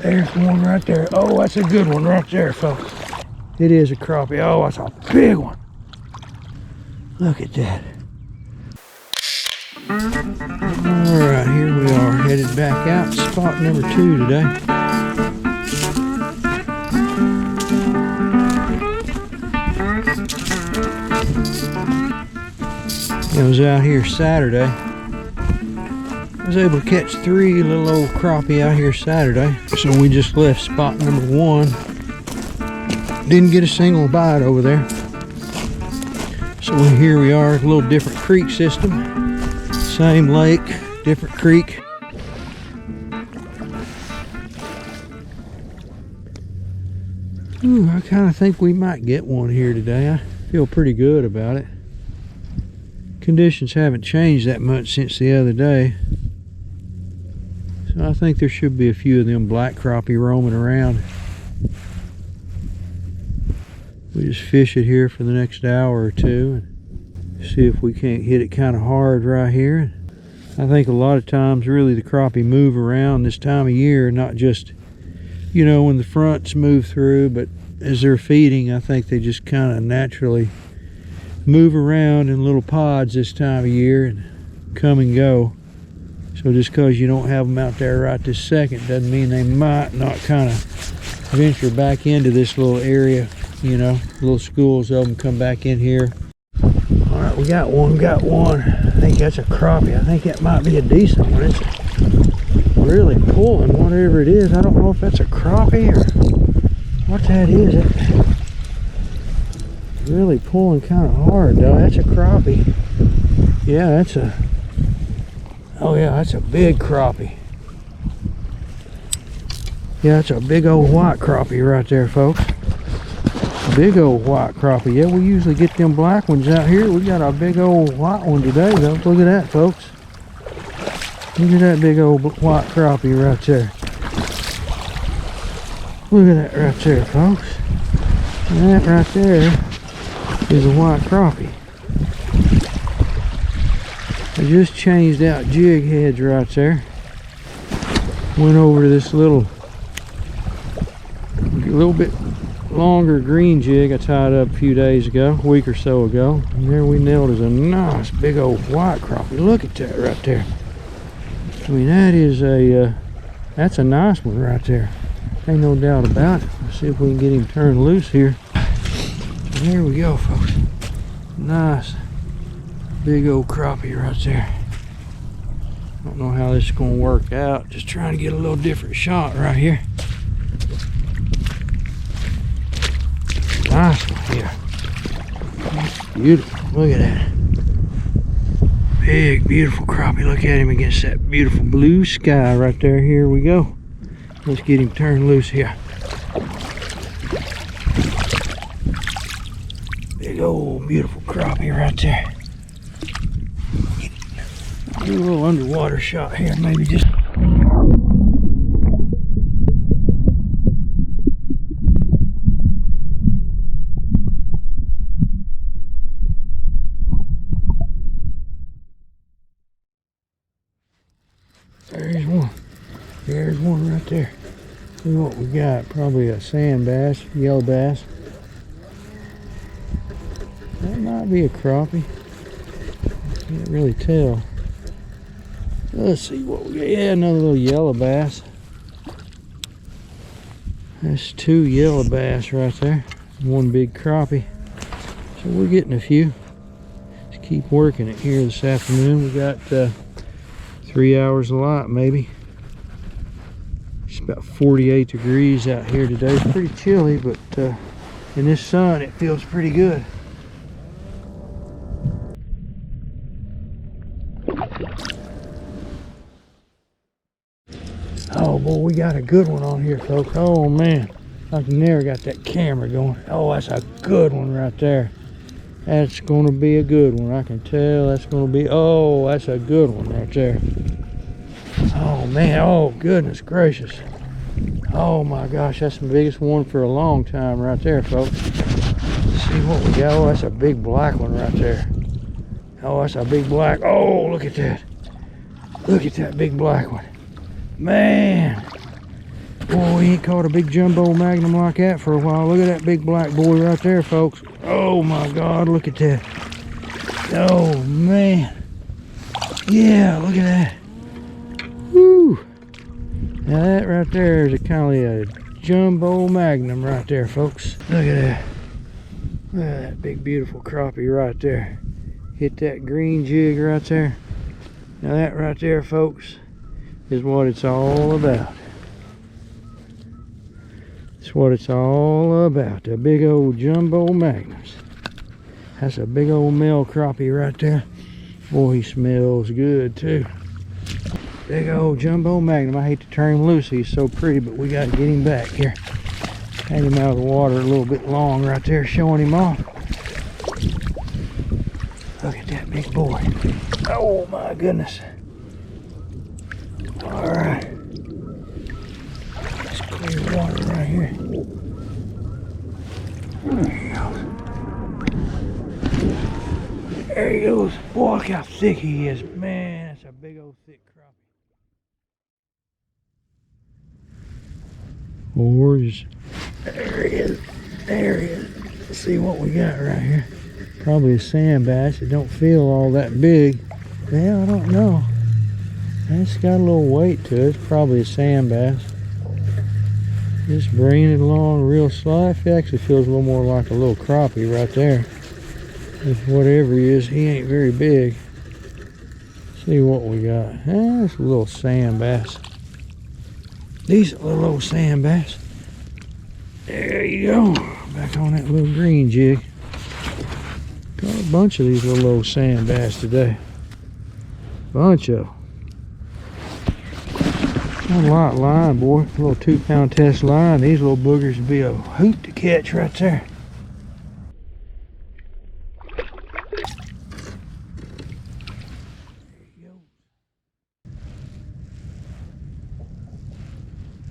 There's one right there. Oh, that's a good one right there, folks. It is a crappie. Oh, that's a big one. Look at that. Alright, here we are, headed back out. Spot number 2 today. I was out here Saturday. I was able to catch 3 little old crappie out here Saturday. So we just left spot number 1. Didn't get a single bite over there. So here we are, a little different creek system. Same lake, different creek. Ooh, I kind of think we might get one here today. I feel pretty good about it. Conditions haven't changed that much since the other day. So I think there should be a few of them black crappie roaming around. We just fish it here for the next hour or two and see if we can't hit it kind of hard right here. I think a lot of times really the crappie move around this time of year, not just, you know, when the fronts move through, but as they're feeding, I think they just kind of naturally move around in little pods this time of year and come and go. So just because you don't have them out there right this second doesn't mean they might not kind of venture back into this little area. You know, little schools of them come back in here. All right, we got one. I think that's a crappie. I think that might be a decent one. It's really pulling whatever it is. I don't know if that's a crappie or what that is. It's really pulling kind of hard though. That's a crappie. Yeah, that's a, oh yeah, that's a big crappie. Yeah, that's a big old white crappie right there, folks. Big old white crappie. Yeah, we usually get them black ones out here. We got a big old white one today though. Look at that, folks. Look at that big old white crappie right there. Look at that right there, folks. And that right there is a white crappie. I just changed out jig heads right there. Went over to this little bit longer green jig I tied up a few days ago, a week or so ago. And there we nailed is a nice big old white crappie. Look at that right there. I mean, that is a, that's a nice one right there. Ain't no doubt about it. Let's see if we can get him turned loose here. And here we go, folks. Nice big old crappie right there. Don't know how this is going to work out. Just trying to get a little different shot right here. Nice one here. Beautiful. Look at that. Big, beautiful crappie. Look at him against that beautiful blue sky right there. Here we go. Let's get him turned loose here. Big old beautiful crappie right there. Do a little underwater shot here, maybe just. There's one. There's one right there. See what we got. Probably a sand bass, yellow bass. That might be a crappie. Can't really tell. Let's see what we got. Yeah, another little yellow bass. That's 2 yellow bass right there. 1 big crappie. So we're getting a few. Just keep working it here this afternoon. We got 3 hours a lot, maybe. It's about 48 degrees out here today. It's pretty chilly, but in this sun it feels pretty good. Oh boy, we got a good one on here, folks. Oh man, I never got that camera going. Oh, that's a good one right there. That's gonna be a good one. I can tell that's gonna be, oh, that's a good one right there. Oh man, oh goodness gracious. Oh my gosh, that's the biggest one for a long time right there, folks. Let's see what we got. Oh, that's a big black one right there. Oh, that's a big black. Oh, look at that. Look at that big black one. Man, Boy, we ain't caught a big jumbo magnum like that for a while. Look at that big black boy right there, folks. Oh my God, look at that. Oh man. Yeah, look at that. Woo. Now that right there is a kind of a jumbo magnum right there, folks. Look at that. Look at that big beautiful crappie right there. Hit that green jig right there. Now that right there, folks, is what it's all about. It's what it's all about. The big old jumbo magnums. That's a big old male crappie right there. Boy, he smells good too. Big old jumbo magnum. I hate to turn him loose. He's so pretty, but we got to get him back here. Had him out of the water a little bit long right there, showing him off. Look at that big boy. Oh my goodness. All right. It's clear water right here. There he goes. There he goes. Boy, look how thick he is. Man, that's a big old thick crappie. Or just, there he is. There he is. Let's see what we got right here. Probably a sand bass. It don't feel all that big. Yeah, I don't know. It's got a little weight to it. It's probably a sand bass. Just bringing it along real slow. It actually feels a little more like a little crappie right there. If whatever he is, he ain't very big. See what we got. It's a little sand bass. Decent little old sand bass. There you go. Back on that little green jig. Got a bunch of these little old sand bass today. Bunch of them. Not a lot line, boy. A little 2-pound test line. These little boogers would be a hoot to catch right there.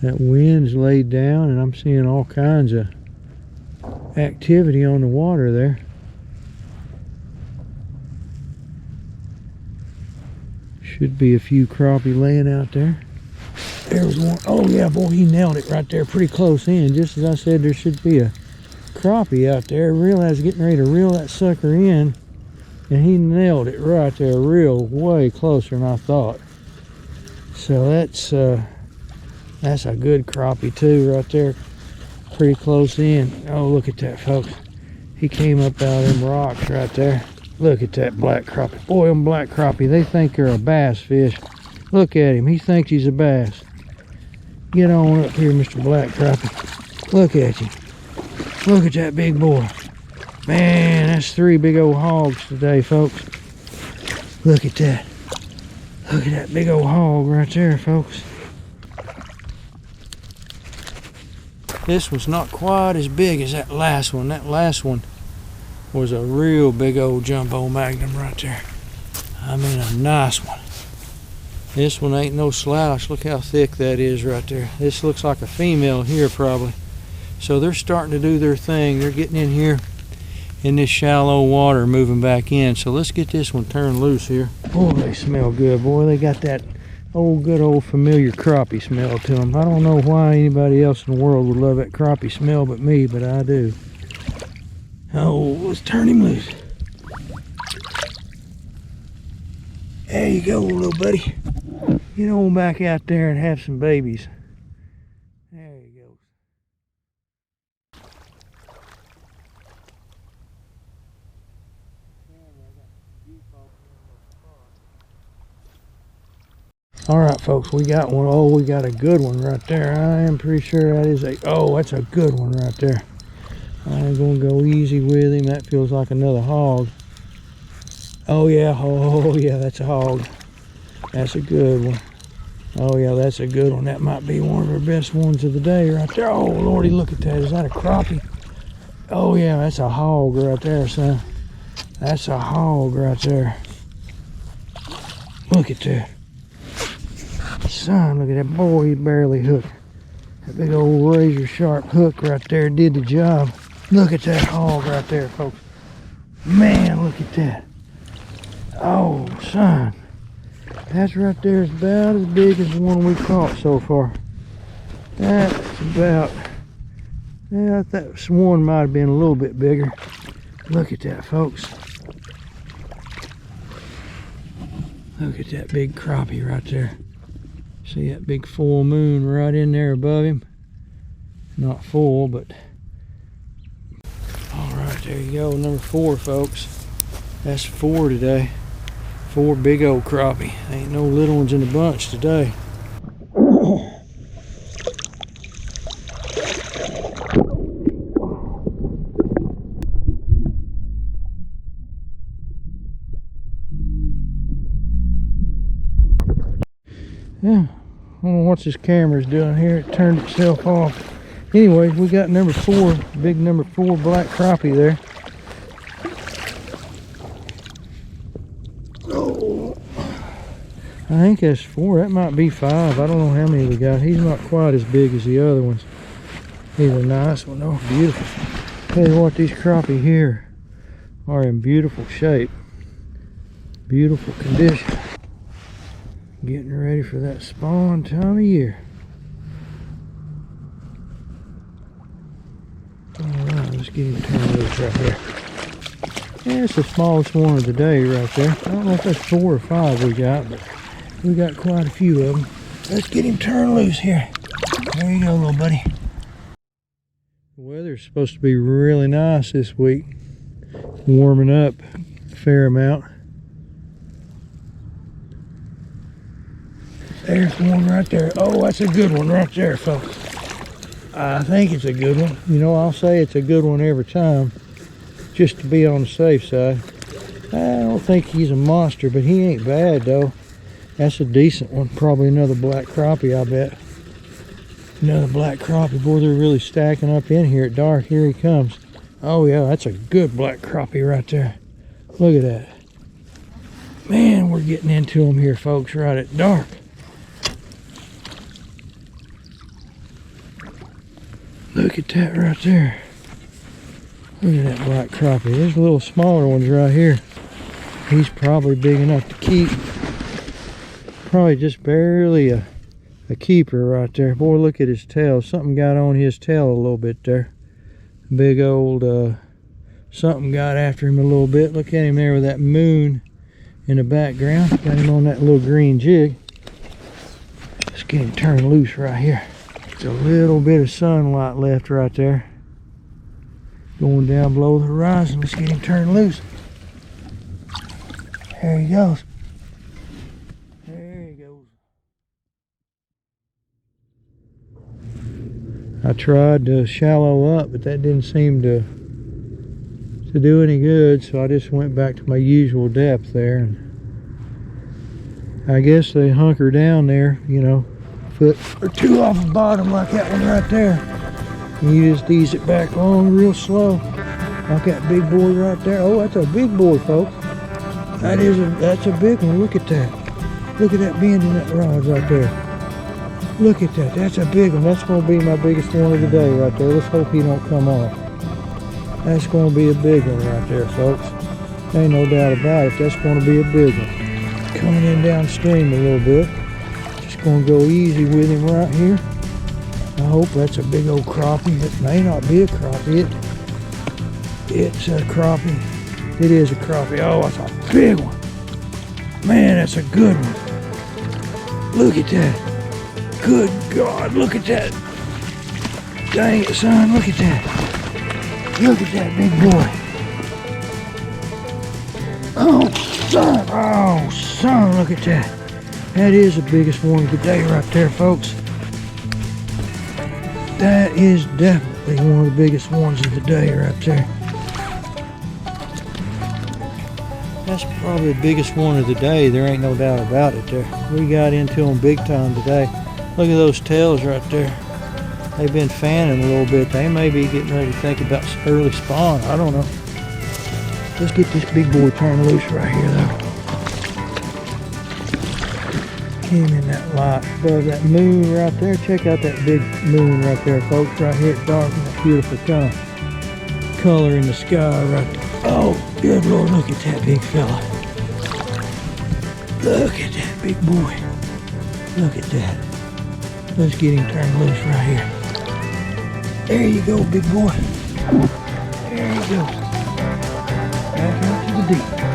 That wind's laid down and I'm seeing all kinds of activity on the water there. Should be a few crappie laying out there. There's one. Oh yeah, boy, he nailed it right there pretty close in. Just as I said, there should be a crappie out there. Realized getting ready to reel that sucker in, and he nailed it right there, real way closer than I thought. So that's a good crappie too right there, pretty close in. Oh, look at that, folks. He came up out of them rocks right there. Look at that black crappie. Boy, them black crappie, they think they're a bass fish. Look at him, he thinks he's a bass. Get on up here, Mr. Black Crappie. Look at you. Look at that big boy. Man, that's 3 big old hogs today, folks. Look at that. Look at that big old hog right there, folks. This one's not quite as big as that last one. That last one was a real big old jumbo magnum right there. I mean, a nice one. This one ain't no slouch. Look how thick that is right there. This looks like a female here probably. So they're starting to do their thing. They're getting in here in this shallow water, moving back in. So let's get this one turned loose here. Boy, they smell good. Boy, they got that old good old familiar crappie smell to them. I don't know why anybody else in the world would love that crappie smell but me, but I do. Oh, let's turn him loose. There you go, little buddy. Get on back out there and have some babies. There you go. All right, folks, we got one. Oh, we got a good one right there. I am pretty sure that is a, oh, that's a good one right there. I'm going to go easy with him. That feels like another hog. Oh yeah, that's a hog. That's a good one. Oh yeah, that's a good one. That might be one of our best ones of the day right there. Oh lordy, look at that. Is that a crappie? Oh yeah, that's a hog right there, son. That's a hog right there. Look at that. Son, look at that. Boy, he barely hooked. That big old razor sharp hook right there did the job. Look at that hog right there, folks. Man, look at that. Oh, son. That's right there is about as big as the one we caught so far. That's about, yeah, that one might have been a little bit bigger. Look at that, folks. Look at that big crappie right there. See that big full moon right in there above him? Not full, but all right, there you go. Number 4, folks. That's 4 today. 4 big old crappie. Ain't no little ones in the bunch today. Yeah, I don't know what this camera's doing here. It turned itself off. Anyway, we got number 4, big number 4 black crappie there. Oh, I think that's 4. That might be 5. I don't know how many we got. He's not quite as big as the other ones. He's a nice one though, beautiful. Tell you what, these crappie here are in beautiful shape, beautiful condition. Getting ready for that spawn time of year. Alright, let's get him turned loose right here. Yeah, it's the smallest one of the day right there. I don't know if that's 4 or 5 we got, but we got quite a few of them. Let's get him turned loose here. There you go, little buddy. The weather's supposed to be really nice this week. Warming up a fair amount. There's one right there. Oh, that's a good one right there, folks. I think it's a good one. You know, I'll say it's a good one every time, just to be on the safe side. I don't think he's a monster, but he ain't bad, though. That's a decent one. Probably another black crappie, I bet. Another black crappie. Boy, they're really stacking up in here at dark. Here he comes. Oh, yeah, that's a good black crappie right there. Look at that. Man, we're getting into them here, folks, right at dark. Look at that right there. Look at that black crappie. There's little smaller ones right here. He's probably big enough to keep. Probably just barely a keeper right there. Boy, look at his tail. Something got on his tail a little bit there. Big old something got after him a little bit. Look at him there with that moon in the background. Got him on that little green jig. Let's get him turned loose right here. A little bit of sunlight left right there, going down below the horizon. Let's get him turned loose. There he goes. There he goes. I tried to shallow up, but that didn't seem to do any good, so I just went back to my usual depth there, and I guess they hunker down there, you know, foot or 2 off the bottom, like that one right there. And you just ease it back on real slow, like that big boy right there. Oh, that's a big boy, folks. That's a big one. Look at that. Look at that bend in that rod right there. Look at that. That's a big one. That's going to be my biggest one of the day right there. Let's hope he don't come off. That's going to be a big one right there, folks. Ain't no doubt about it. That's going to be a big one. Coming in downstream a little bit. Gonna go easy with him right here. I hope that's a big old crappie. It may not be a crappie. It's a crappie. It is a crappie. Oh, that's a big one. Man, that's a good one. Look at that. Good God, look at that. Dang it, son, look at that. Look at that big boy. Oh, son, look at that. That is the biggest one of the day right there, folks. That is definitely one of the biggest ones of the day right there. That's probably the biggest one of the day. There ain't no doubt about it there. We got into them big time today. Look at those tails right there. They've been fanning a little bit. They may be getting ready to think about early spawn. I don't know. Let's get this big boy turned loose right here, though. Him in that light above that moon right there. Check out that big moon right there, folks. Right here at dark, and that beautiful kind of color in the sky right there. Oh, good Lord, look at that big fella. Look at that big boy. Look at that. Let's get him turned loose right here. There you go, big boy. There you go. Back out to the deep.